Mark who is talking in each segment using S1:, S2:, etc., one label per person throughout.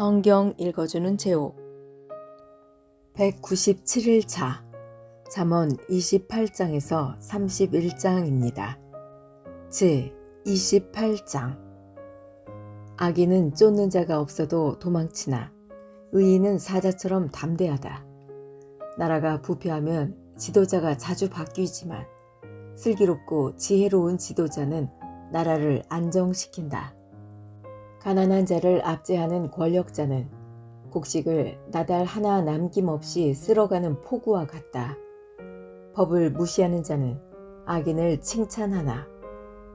S1: 성경 읽어주는 제옥 197일차 잠언 28장에서 31장입니다. 제 28장 악인은 쫓는 자가 없어도 도망치나 의인은 사자처럼 담대하다. 나라가 부패하면 지도자가 자주 바뀌지만 슬기롭고 지혜로운 지도자는 나라를 안정시킨다. 가난한 자를 압제하는 권력자는 곡식을 나달 하나 남김없이 쓸어가는 폭우와 같다. 법을 무시하는 자는 악인을 칭찬하나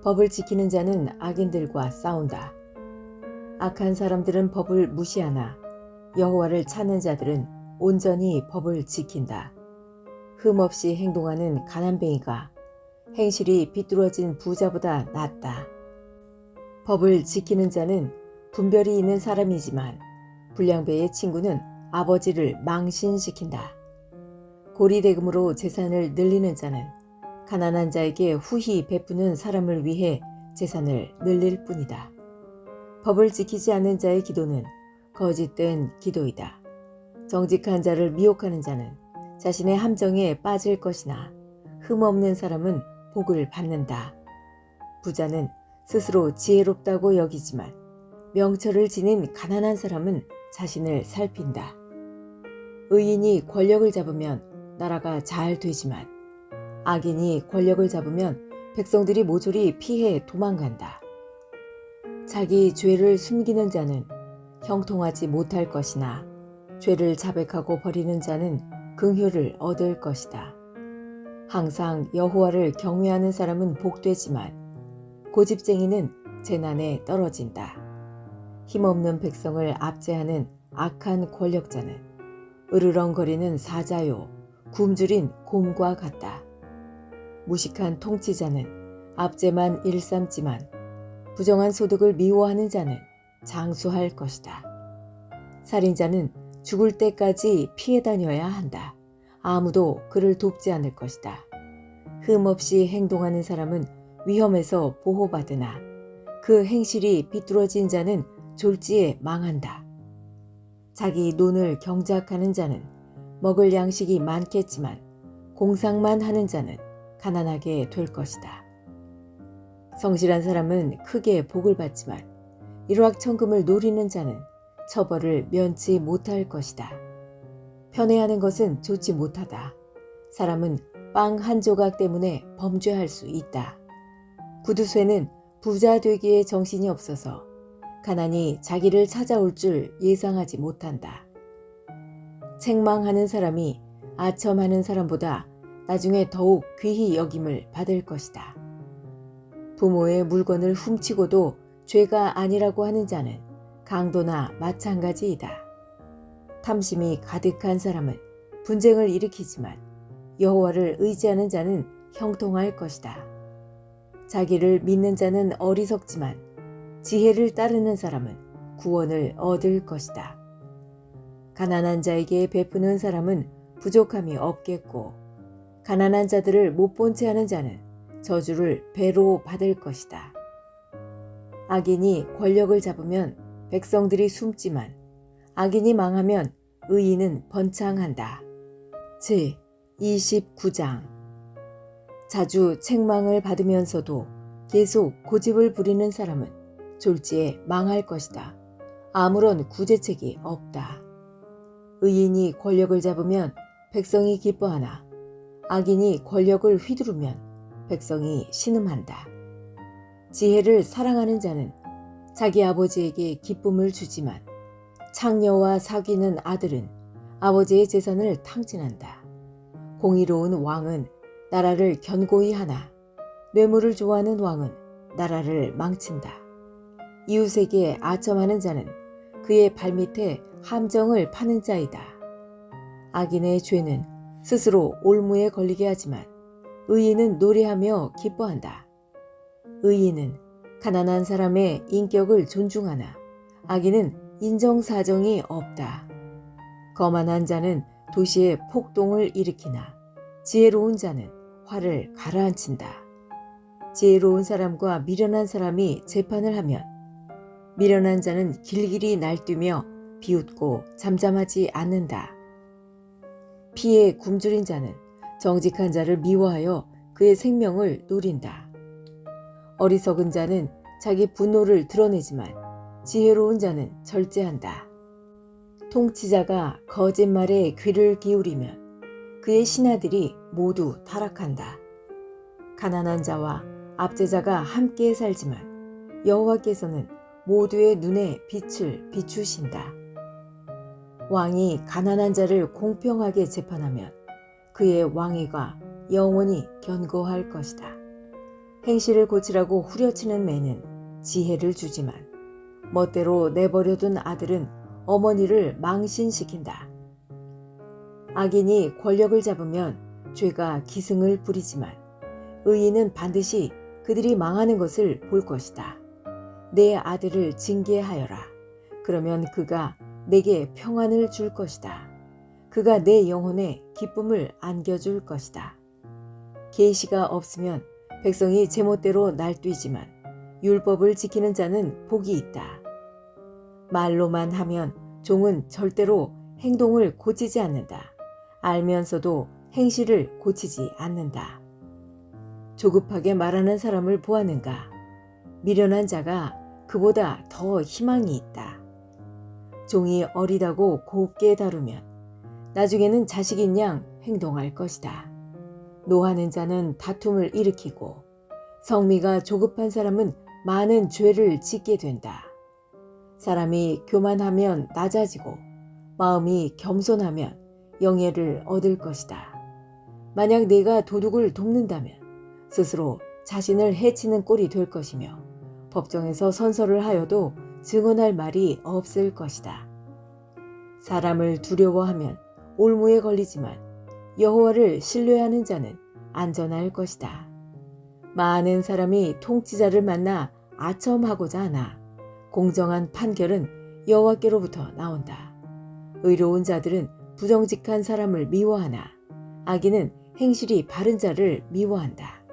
S1: 법을 지키는 자는 악인들과 싸운다. 악한 사람들은 법을 무시하나 여호와를 찾는 자들은 온전히 법을 지킨다. 흠없이 행동하는 가난뱅이가 행실이 비뚤어진 부자보다 낫다. 법을 지키는 자는 분별이 있는 사람이지만 불량배의 친구는 아버지를 망신시킨다. 고리대금으로 재산을 늘리는 자는 가난한 자에게 후히 베푸는 사람을 위해 재산을 늘릴 뿐이다. 법을 지키지 않는 자의 기도는 거짓된 기도이다. 정직한 자를 미혹하는 자는 자신의 함정에 빠질 것이나 흠없는 사람은 복을 받는다. 부자는 스스로 지혜롭다고 여기지만 명철을 지닌 가난한 사람은 자신을 살핀다. 의인이 권력을 잡으면 나라가 잘 되지만 악인이 권력을 잡으면 백성들이 모조리 피해 도망간다. 자기 죄를 숨기는 자는 형통하지 못할 것이나 죄를 자백하고 버리는 자는 긍휼을 얻을 것이다. 항상 여호와를 경외하는 사람은 복되지만 고집쟁이는 재난에 떨어진다. 힘없는 백성을 압제하는 악한 권력자는 으르렁거리는 사자요 굶주린 곰과 같다. 무식한 통치자는 압제만 일삼지만 부정한 소득을 미워하는 자는 장수할 것이다. 살인자는 죽을 때까지 피해 다녀야 한다. 아무도 그를 돕지 않을 것이다. 흠없이 행동하는 사람은 위험에서 보호받으나 그 행실이 비뚤어진 자는 졸지에 망한다. 자기 논을 경작하는 자는 먹을 양식이 많겠지만 공상만 하는 자는 가난하게 될 것이다. 성실한 사람은 크게 복을 받지만 일확천금을 노리는 자는 처벌을 면치 못할 것이다. 편애하는 것은 좋지 못하다. 사람은 빵 한 조각 때문에 범죄할 수 있다. 구두쇠는 부자 되기에 정신이 없어서 가난이 자기를 찾아올 줄 예상하지 못한다. 책망하는 사람이 아첨하는 사람보다 나중에 더욱 귀히 여김을 받을 것이다. 부모의 물건을 훔치고도 죄가 아니라고 하는 자는 강도나 마찬가지이다. 탐심이 가득한 사람은 분쟁을 일으키지만 여호와를 의지하는 자는 형통할 것이다. 자기를 믿는 자는 어리석지만 지혜를 따르는 사람은 구원을 얻을 것이다. 가난한 자에게 베푸는 사람은 부족함이 없겠고 가난한 자들을 못 본 채 하는 자는 저주를 배로 받을 것이다. 악인이 권력을 잡으면 백성들이 숨지만 악인이 망하면 의인은 번창한다. 제 29장 자주 책망을 받으면서도 계속 고집을 부리는 사람은 졸지에 망할 것이다. 아무런 구제책이 없다. 의인이 권력을 잡으면 백성이 기뻐하나 악인이 권력을 휘두르면 백성이 신음한다. 지혜를 사랑하는 자는 자기 아버지에게 기쁨을 주지만 창녀와 사귀는 아들은 아버지의 재산을 탕진한다. 공의로운 왕은 나라를 견고히 하나 뇌물을 좋아하는 왕은 나라를 망친다. 이웃에게 아첨하는 자는 그의 발밑에 함정을 파는 자이다. 악인의 죄는 스스로 올무에 걸리게 하지만 의인은 노래하며 기뻐한다. 의인은 가난한 사람의 인격을 존중하나 악인은 인정사정이 없다. 거만한 자는 도시에 폭동을 일으키나 지혜로운 자는 화를 가라앉힌다. 지혜로운 사람과 미련한 사람이 재판을 하면 미련한 자는 길길이 날뛰며 비웃고 잠잠하지 않는다. 피에 굶주린 자는 정직한 자를 미워하여 그의 생명을 노린다. 어리석은 자는 자기 분노를 드러내지만 지혜로운 자는 절제한다. 통치자가 거짓말에 귀를 기울이면 그의 신하들이 모두 타락한다. 가난한 자와 압제자가 함께 살지만 여호와께서는 모두의 눈에 빛을 비추신다. 왕이 가난한 자를 공평하게 재판하면 그의 왕위가 영원히 견고할 것이다. 행실을 고치라고 후려치는 매는 지혜를 주지만 멋대로 내버려둔 아들은 어머니를 망신시킨다. 악인이 권력을 잡으면 죄가 기승을 부리지만 의인은 반드시 그들이 망하는 것을 볼 것이다. 내 아들을 징계하여라. 그러면 그가 내게 평안을 줄 것이다. 그가 내 영혼에 기쁨을 안겨줄 것이다. 계시가 없으면 백성이 제멋대로 날뛰지만 율법을 지키는 자는 복이 있다. 말로만 하면 종은 절대로 행동을 고치지 않는다. 알면서도 행실을 고치지 않는다. 조급하게 말하는 사람을 보았는가? 미련한 자가 그보다 더 희망이 있다. 종이 어리다고 곱게 다루면 나중에는 자식인 양 행동할 것이다. 노하는 자는 다툼을 일으키고 성미가 조급한 사람은 많은 죄를 짓게 된다. 사람이 교만하면 낮아지고 마음이 겸손하면 영예를 얻을 것이다. 만약 내가 도둑을 돕는다면 스스로 자신을 해치는 꼴이 될 것이며 법정에서 선서를 하여도 증언할 말이 없을 것이다. 사람을 두려워하면 올무에 걸리지만 여호와를 신뢰하는 자는 안전할 것이다. 많은 사람이 통치자를 만나 아첨하고자 하나 공정한 판결은 여호와께로부터 나온다. 의로운 자들은 부정직한 사람을 미워하나 악인은 행실이 바른 자를 미워한다.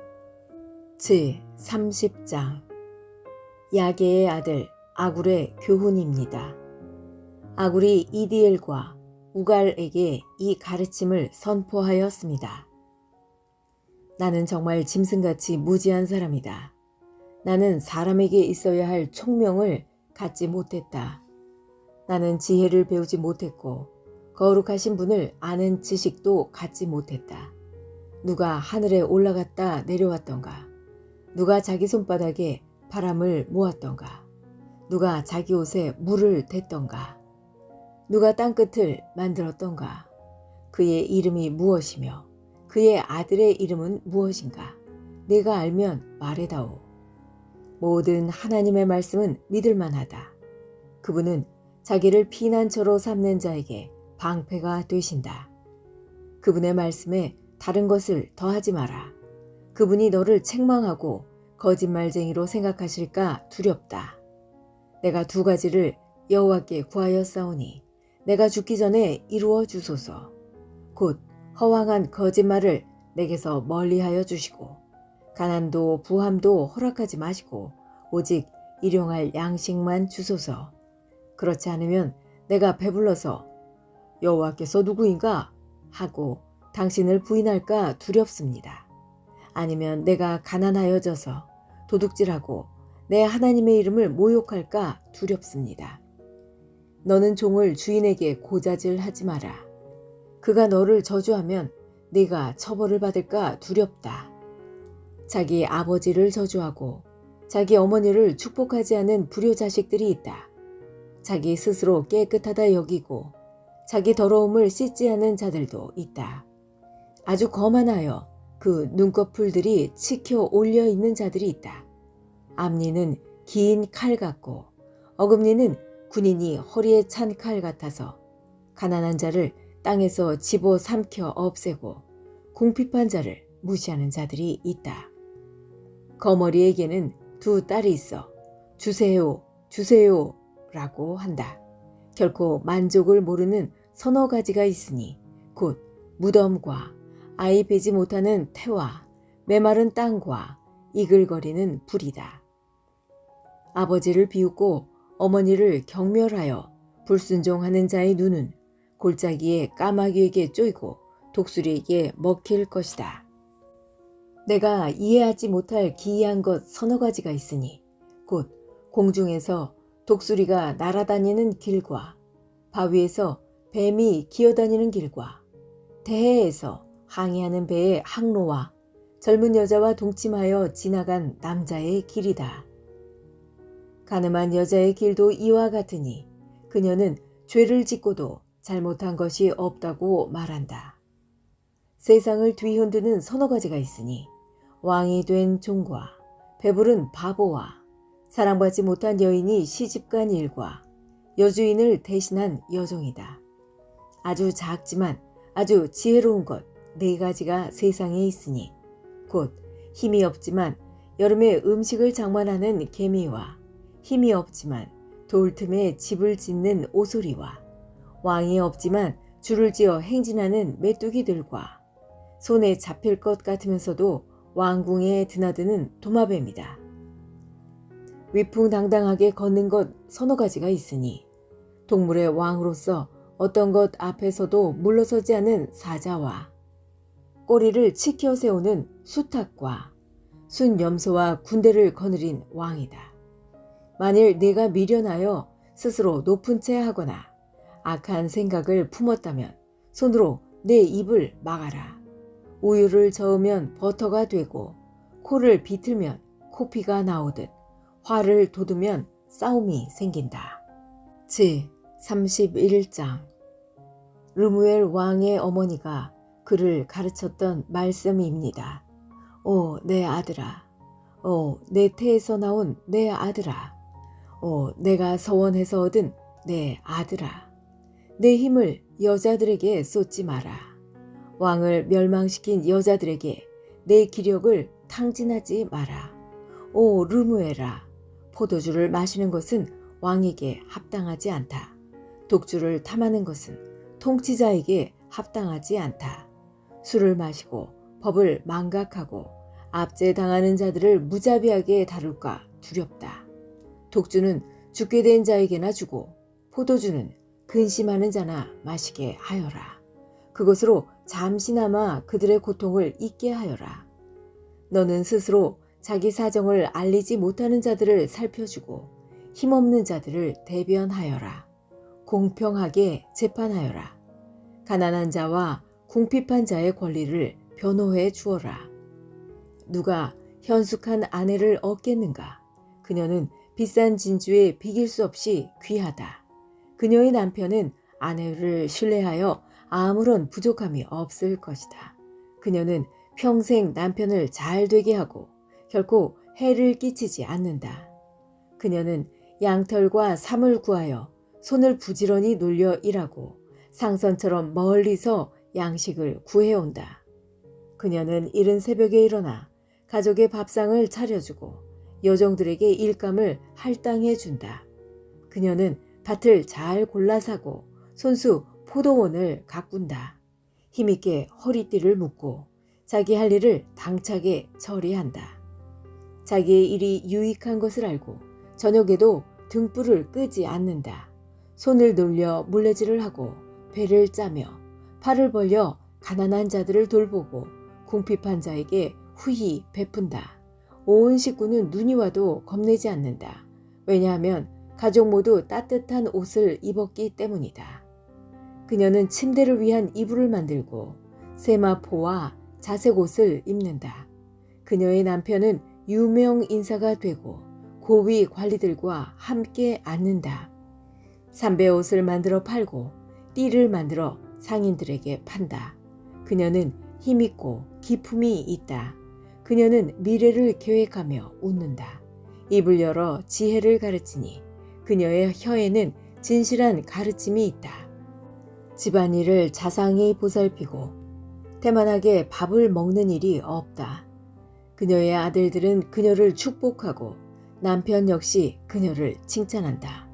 S1: 제30장 야게의 아들 아굴의 교훈입니다. 아굴이 이디엘과 우갈에게 이 가르침을 선포하였습니다. 나는 정말 짐승같이 무지한 사람이다. 나는 사람에게 있어야 할 총명을 갖지 못했다. 나는 지혜를 배우지 못했고 거룩하신 분을 아는 지식도 갖지 못했다. 누가 하늘에 올라갔다 내려왔던가? 누가 자기 손바닥에 바람을 모았던가? 누가 자기 옷에 물을 댔던가? 누가 땅끝을 만들었던가? 그의 이름이 무엇이며 그의 아들의 이름은 무엇인가? 내가 알면 말해다오. 모든 하나님의 말씀은 믿을만하다. 그분은 자기를 피난처로 삼는 자에게 방패가 되신다. 그분의 말씀에 다른 것을 더하지 마라. 그분이 너를 책망하고 거짓말쟁이로 생각하실까 두렵다. 내가 두 가지를 여호와께 구하였사오니 내가 죽기 전에 이루어 주소서. 곧 허황한 거짓말을 내게서 멀리하여 주시고 가난도 부함도 허락하지 마시고 오직 일용할 양식만 주소서. 그렇지 않으면 내가 배불러서 여호와께서 누구인가 하고 당신을 부인할까 두렵습니다. 아니면 내가 가난하여져서 도둑질하고 내 하나님의 이름을 모욕할까 두렵습니다. 너는 종을 주인에게 고자질하지 마라. 그가 너를 저주하면 네가 처벌을 받을까 두렵다. 자기 아버지를 저주하고 자기 어머니를 축복하지 않은 불효자식들이 있다. 자기 스스로 깨끗하다 여기고 자기 더러움을 씻지 않은 자들도 있다. 아주 거만하여 그 눈꺼풀들이 치켜 올려 있는 자들이 있다. 앞니는 긴 칼 같고 어금니는 군인이 허리에 찬 칼 같아서 가난한 자를 땅에서 집어 삼켜 없애고 궁핍한 자를 무시하는 자들이 있다. 거머리에게는 두 딸이 있어 주세요, 주세요 라고 한다. 결코 만족을 모르는 서너 가지가 있으니 곧 무덤과 아이 베지 못하는 태와 메마른 땅과 이글거리는 불이다. 아버지를 비웃고 어머니를 경멸하여 불순종하는 자의 눈은 골짜기에 까마귀에게 쪼이고 독수리에게 먹힐 것이다. 내가 이해하지 못할 기이한 것 서너 가지가 있으니 곧 공중에서 독수리가 날아다니는 길과 바위에서 뱀이 기어다니는 길과 대해에서 항해하는 배의 항로와 젊은 여자와 동침하여 지나간 남자의 길이다. 가늠한 여자의 길도 이와 같으니 그녀는 죄를 짓고도 잘못한 것이 없다고 말한다. 세상을 뒤흔드는 서너 가지가 있으니 왕이 된 종과 배부른 바보와 사랑받지 못한 여인이 시집간 일과 여주인을 대신한 여종이다. 아주 작지만 아주 지혜로운 것 네 가지가 세상에 있으니 곧 힘이 없지만 여름에 음식을 장만하는 개미와 힘이 없지만 돌 틈에 집을 짓는 오소리와 왕이 없지만 줄을 지어 행진하는 메뚜기들과 손에 잡힐 것 같으면서도 왕궁에 드나드는 도마뱀이다. 위풍당당하게 걷는 것 서너 가지가 있으니 동물의 왕으로서 어떤 것 앞에서도 물러서지 않은 사자와 꼬리를 치켜 세우는 수탉과 순염소와 군대를 거느린 왕이다. 만일 네가 미련하여 스스로 높은 채 하거나 악한 생각을 품었다면 손으로 내 입을 막아라. 우유를 저으면 버터가 되고 코를 비틀면 코피가 나오듯 화를 돋우면 싸움이 생긴다. 제 31장 르무엘 왕의 어머니가 그를 가르쳤던 말씀입니다. 오 내 아들아, 오 내 태에서 나온 내 아들아, 오 내가 서원해서 얻은 내 아들아, 내 힘을 여자들에게 쏟지 마라. 왕을 멸망시킨 여자들에게 내 기력을 탕진하지 마라. 오 르무엘아, 포도주를 마시는 것은 왕에게 합당하지 않다. 독주를 탐하는 것은 통치자에게 합당하지 않다. 술을 마시고 법을 망각하고 압제당하는 자들을 무자비하게 다룰까 두렵다. 독주는 죽게 된 자에게나 주고 포도주는 근심하는 자나 마시게 하여라. 그것으로 잠시나마 그들의 고통을 잊게 하여라. 너는 스스로 자기 사정을 알리지 못하는 자들을 살펴주고 힘없는 자들을 대변하여라. 공평하게 재판하여라. 가난한 자와 궁핍한 자의 권리를 변호해 주어라. 누가 현숙한 아내를 얻겠는가? 그녀는 비싼 진주에 비길 수 없이 귀하다. 그녀의 남편은 아내를 신뢰하여 아무런 부족함이 없을 것이다. 그녀는 평생 남편을 잘 되게 하고 결코 해를 끼치지 않는다. 그녀는 양털과 삼을 구하여 손을 부지런히 놀려 일하고 상선처럼 멀리서 양식을 구해온다. 그녀는 이른 새벽에 일어나 가족의 밥상을 차려주고 여종들에게 일감을 할당해 준다. 그녀는 밭을 잘 골라 사고 손수 포도원을 가꾼다. 힘있게 허리띠를 묶고 자기 할 일을 당차게 처리한다. 자기의 일이 유익한 것을 알고 저녁에도 등불을 끄지 않는다. 손을 놀려 물레질을 하고 배를 짜며 팔을 벌려 가난한 자들을 돌보고 궁핍한 자에게 후히 베푼다. 온 식구는 눈이 와도 겁내지 않는다. 왜냐하면 가족 모두 따뜻한 옷을 입었기 때문이다. 그녀는 침대를 위한 이불을 만들고 세마포와 자색 옷을 입는다. 그녀의 남편은 유명 인사가 되고 고위 관리들과 함께 앉는다. 삼배 옷을 만들어 팔고 띠를 만들어 상인들에게 판다. 그녀는 힘있고 기품이 있다. 그녀는 미래를 계획하며 웃는다. 입을 열어 지혜를 가르치니 그녀의 혀에는 진실한 가르침이 있다. 집안일을 자상히 보살피고 태만하게 밥을 먹는 일이 없다. 그녀의 아들들은 그녀를 축복하고 남편 역시 그녀를 칭찬한다.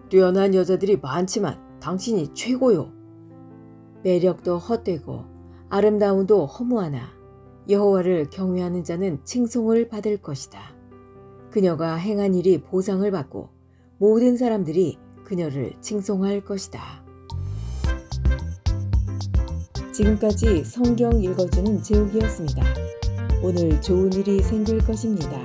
S1: 뛰어난 여자들이 많지만 당신이 최고요. 매력도 헛되고 아름다움도 허무하나 여호와를 경외하는 자는 칭송을 받을 것이다. 그녀가 행한 일이 보상을 받고 모든 사람들이 그녀를 칭송할 것이다. 지금까지 성경 읽어주는 제옥이었습니다. 오늘 좋은 일이 생길 것입니다.